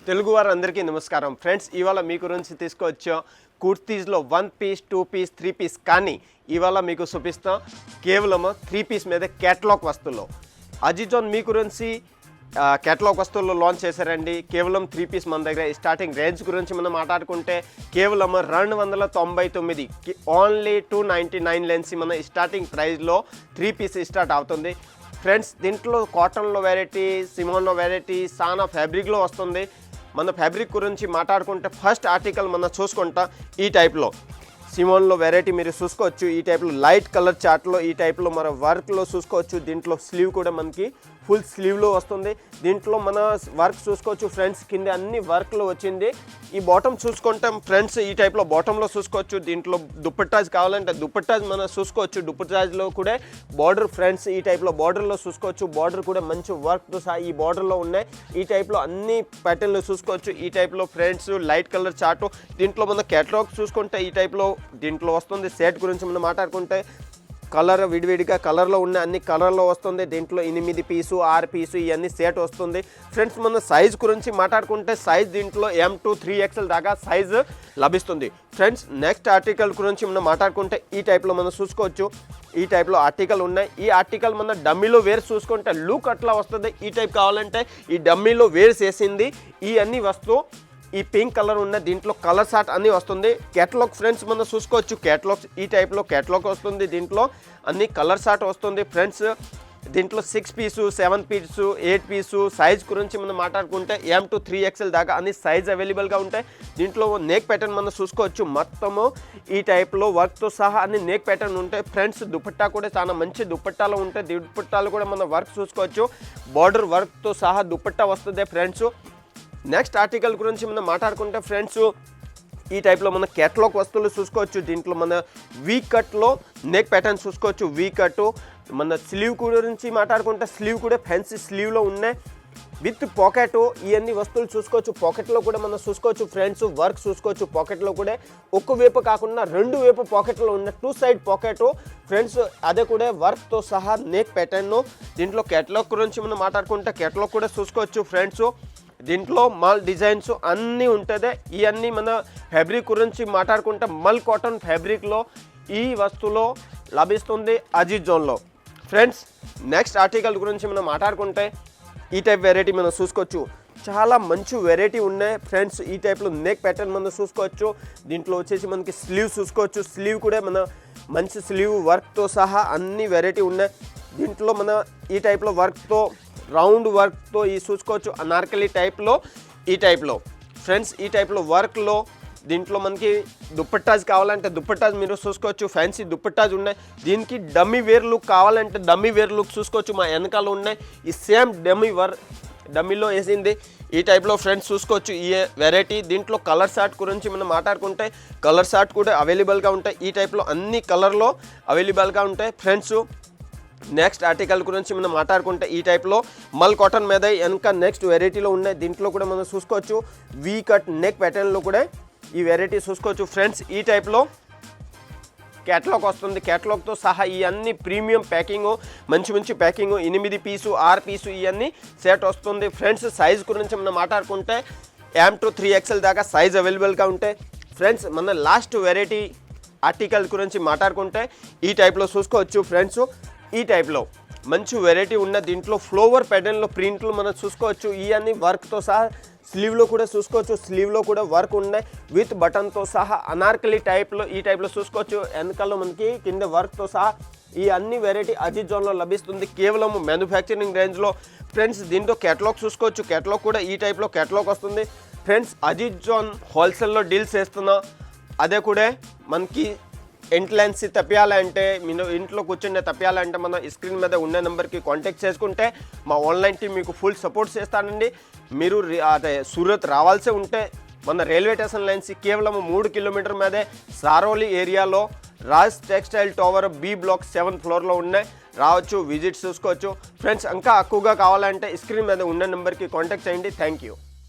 తెలుగు వారందరికీ నమస్కారం ఫ్రెండ్స్. ఇవాళ మీ గురించి తీసుకొచ్చాం కుర్తీస్లో 1 పీస్ 2 పీస్ 3 పీస్ కానీ ఇవాళ మీకు చూపిస్తాం కేవలం 3 పీస్ మీద కేటలాగ్ వస్తువులు. అజిజోన్ మీ గురించి కేటలాగ్ వస్తువులు లాంచ్ చేశారండి. కేవలం 3 పీస్ మన దగ్గర స్టార్టింగ్ రేంజ్ గురించి మనం మాట్లాడుకుంటే కేవలం 299 ఓన్లీ 299 లెన్స్ మన స్టార్టింగ్ ప్రైస్లో 3 పీస్ స్టార్ట్ అవుతుంది ఫ్రెండ్స్. దీంట్లో కాటన్లో వెరైటీ, సిమోన్లో వెరైటీ, సానా ఫ్యాబ్రిక్లో వస్తుంది. మన ఫ్యాబ్రిక్ గురించి మాట్లాడుకుంటే ఫస్ట్ ఆర్టికల్ మనం చూసుకుంటా ఈ టైప్లో సిమోన్లో వెరైటీ మీరు చూసుకోవచ్చు. ఈ టైప్లో లైట్ కలర్ చార్ట్లో ఈ టైప్లో మన వర్క్లో చూసుకోవచ్చు. దీంట్లో స్లీవ్ కూడా మనకి ఫుల్ స్లీవ్లో వస్తుంది. దీంట్లో మన వర్క్ చూసుకోవచ్చు ఫ్రెండ్స్, కింద అన్ని వర్క్లో వచ్చింది. ఈ బాటమ్ చూసుకుంటాం ఫ్రెండ్స్, ఈ టైప్లో బాటంలో చూసుకోవచ్చు. దీంట్లో దుప్పట్టాజ్ కావాలంటే దుప్పట్టాజ్ మనం చూసుకోవచ్చు. దుప్పట్టాజ్లో కూడా బార్డర్ ఫ్రెండ్స్, ఈ టైప్లో బార్డర్లో చూసుకోవచ్చు. బార్డర్ కూడా మంచి వర్క్తో సహా ఈ బార్డర్లో ఉన్నాయి. ఈ టైప్లో అన్ని ప్యాటర్న్లు చూసుకోవచ్చు. ఈ టైప్లో ఫ్రెండ్స్ లైట్ కలర్ చార్టు. దీంట్లో మన కేటలాగ్ చూసుకుంటే ఈ టైప్లో దీంట్లో వస్తుంది. సెట్ గురించి మనం మాట్లాడుకుంటే కలర్ విడివిడిగా కలర్లో ఉన్న అన్ని కలర్లో వస్తుంది. దీంట్లో 8 పీసు 6 పీసు ఇవన్నీ సెట్ వస్తుంది ఫ్రెండ్స్. మన సైజ్ గురించి మాట్లాడుకుంటే సైజ్ దీంట్లో M to 3XL దాకా సైజు లభిస్తుంది ఫ్రెండ్స్. నెక్స్ట్ ఆర్టికల్ గురించి మనం మాట్లాడుకుంటే ఈ టైప్లో మనం చూసుకోవచ్చు. ఈ టైప్లో ఆర్టికల్ ఉన్నాయి. ఈ ఆర్టికల్ మన డమ్మీలో వేర్ చూసుకుంటే లుక్ అట్లా వస్తుంది. ఈ టైప్ కావాలంటే ఈ డమ్మీలో వేర్ చేసింది ఈ అన్ని వస్తువు. ఈ పింక్ కలర్ ఉన్న దీంట్లో కలర్ షార్ట్ అన్నీ వస్తుంది. కేటలాగ్ ఫ్రెండ్స్ మనం చూసుకోవచ్చు. కేటలాగ్స్ ఈ టైప్లో కేటలాగ్ వస్తుంది. దీంట్లో అన్ని కలర్ షార్ట్ వస్తుంది ఫ్రెండ్స్. దీంట్లో 6 పీసు 7 పీసు 8 పీసు సైజ్ గురించి మనం మాట్లాడుకుంటే M to 3XL దాకా అన్ని సైజ్ అవైలబుల్గా ఉంటాయి. దీంట్లో నెక్ ప్యాటర్న్ మనం చూసుకోవచ్చు. మొత్తము ఈ టైప్లో వర్క్తో సహా అన్ని నెక్ ప్యాటర్న్ ఉంటాయి ఫ్రెండ్స్. దుపట్టా కూడా చాలా మంచి దుపట్టాలు ఉంటాయి. దుపట్టాలు కూడా మనం వర్క్ చూసుకోవచ్చు. బార్డర్ వర్క్తో సహా దుపట్టా వస్తుంది ఫ్రెండ్స్. నెక్స్ట్ ఆర్టికల్ గురించి మనం మాట్లాడుకుంటే ఫ్రెండ్స్ ఈ టైప్లో మన కేటలాగ్ వస్తువులు చూసుకోవచ్చు. దీంట్లో మన వీ కట్లో నెక్ ప్యాటర్న్ చూసుకోవచ్చు. వీ కట్ మన స్లీవ్ గురించి మాట్లాడుకుంటే స్లీవ్ కూడా ఫ్యాన్సీ స్లీవ్లో ఉన్నాయి విత్ పాకెట్. ఇవన్నీ వస్తువులు చూసుకోవచ్చు. పాకెట్లో కూడా మనం చూసుకోవచ్చు ఫ్రెండ్స్. వర్క్ చూసుకోవచ్చు. పాకెట్లో కూడా ఒక వైపు కాకుండా 2 వైపు పాకెట్లో ఉన్న 2 సైడ్ పాకెట్ ఫ్రెండ్స్. అదే కూడా వర్క్తో సహా నెక్ ప్యాటర్న్. దీంట్లో కేటలాగ్ గురించి మనం మాట్లాడుకుంటే కేటలాగ్ కూడా చూసుకోవచ్చు ఫ్రెండ్స్. దీంట్లో మల్ డిజైన్స్ అన్నీ ఉంటుంది. ఇవన్నీ మన ఫ్యాబ్రిక్ గురించి మాట్లాడుకుంటే మల్ కాటన్ ఫ్యాబ్రిక్లో ఈ వస్తువులో లభిస్తుంది అజిజోన్లో ఫ్రెండ్స్. నెక్స్ట్ ఆర్టికల్ గురించి మనం మాట్లాడుకుంటే ఈ టైప్ వెరైటీ మనం చూసుకోవచ్చు. చాలా మంచి వెరైటీ ఉన్నాయి ఫ్రెండ్స్. ఈ టైప్లో నెక్ ప్యాటర్న్ మనం చూసుకోవచ్చు. దీంట్లో వచ్చేసి మనకి స్లీవ్ చూసుకోవచ్చు. స్లీవ్ కూడా మన మంచి స్లీవ్ వర్క్తో సహా అన్ని వెరైటీ ఉన్నాయి. దీంట్లో మన ఈ టైప్లో వర్క్తో రౌండ్ వర్క్తో ఈ చూసుకోవచ్చు. అనార్కలి టైప్లో ఈ టైప్లో ఫ్రెండ్స్. ఈ టైప్లో వర్క్లో దీంట్లో మనకి దుప్పట్టాజ్ కావాలంటే దుప్పట్టాజ్ మీరు చూసుకోవచ్చు. ఫ్యాన్సీ దుప్పట్టాజ్ ఉన్నాయి. దీనికి డమ్మీ వేర్ లుక్ కావాలంటే డమ్మీ వేర్ లుక్ చూసుకోవచ్చు. మా వెనకాల ఉన్నాయి ఈ సేమ్ డమ్మీలో వేసింది ఈ టైప్లో ఫ్రెండ్స్ చూసుకోవచ్చు. ఈ వెరైటీ దీంట్లో కలర్ షార్ట్ గురించి మనం మాట్లాడుకుంటే కలర్ షార్ట్ కూడా అవైలబుల్గా ఉంటాయి. ఈ టైప్లో అన్ని కలర్లో అవైలబుల్గా ఉంటాయి ఫ్రెండ్స్. నెక్స్ట్ ఆర్టికల్ గురించి మనం మాట్లాడుకుంటే ఈ టైప్లో మల్ కాటన్ మీద వెనక నెక్స్ట్ వెరైటీలో ఉన్నాయి. దీంట్లో కూడా మనం చూసుకోవచ్చు. వీ కట్ నెక్ ప్యాటర్న్లో కూడా ఈ వెరైటీ చూసుకోవచ్చు ఫ్రెండ్స్. ఈ టైప్లో కేటలాగ్ వస్తుంది. కేటలాగ్తో సహా ఈ అన్ని ప్రీమియం ప్యాకింగ్, మంచి ప్యాకింగ్. 8 పీసు 6 పీసు ఇవన్నీ సెట్ వస్తుంది ఫ్రెండ్స్. సైజ్ గురించి మనం మాట్లాడుకుంటే M to 3XL దాకా సైజ్ అవైలబుల్గా ఉంటాయి ఫ్రెండ్స్. మన లాస్ట్ వెరైటీ ఆర్టికల్ గురించి మాట్లాడుకుంటే ఈ టైప్లో చూసుకోవచ్చు ఫ్రెండ్స్. ఈ టైప్లో మంచి వెరైటీ ఉన్న దీంట్లో ఫ్లోవర్ ప్యాటర్న్లో ప్రింట్లు మనం చూసుకోవచ్చు. ఇవన్నీ వర్క్తో సహా స్లీవ్లో కూడా చూసుకోవచ్చు. స్లీవ్లో కూడా వర్క్ ఉన్నాయి విత్ బటన్తో సహా అనార్కలి టైప్లో ఈ టైప్లో చూసుకోవచ్చు. వెనకాల మనకి కింద వర్క్తో సహా ఈ అన్ని వెరైటీ అజిజోన్లో లభిస్తుంది కేవలం మ్యానుఫ్యాక్చరింగ్ రేంజ్లో ఫ్రెండ్స్. దీంట్లో కేటలాగ్ చూసుకోవచ్చు. కేటలాగ్ కూడా ఈ టైప్లో కేటలాగ్ వస్తుంది ఫ్రెండ్స్. అజిజోన్ హోల్సేల్లో డీల్స్ చేస్తున్నా. అదే కూడా మనకి ఎంట్లెన్స్ తప్పియాలంటే మీరు ఇంట్లో కూర్చుంటే తప్పియాలంటే మన స్క్రీన్ మీద ఉన్న నెంబర్కి కాంటాక్ట్ చేసుకుంటే మా ఆన్లైన్ టీం మీకు ఫుల్ సపోర్ట్ చేస్తానండి. మీరు అదే సూరత్ రావాల్సి ఉంటే మన రైల్వే స్టేషన్ లైన్స్ కేవలం 3 కిలోమీటర్ మీదే సారోలి ఏరియాలో Raj textile tower B block 7th ఫ్లోర్లో ఉన్నాయి. రావచ్చు, విజిట్ చూసుకోవచ్చు ఫ్రెండ్స్. ఇంకా ఎక్కువగా కావాలంటే స్క్రీన్ మీద ఉన్న నెంబర్కి కాంటాక్ట్ చేయండి. Thank you.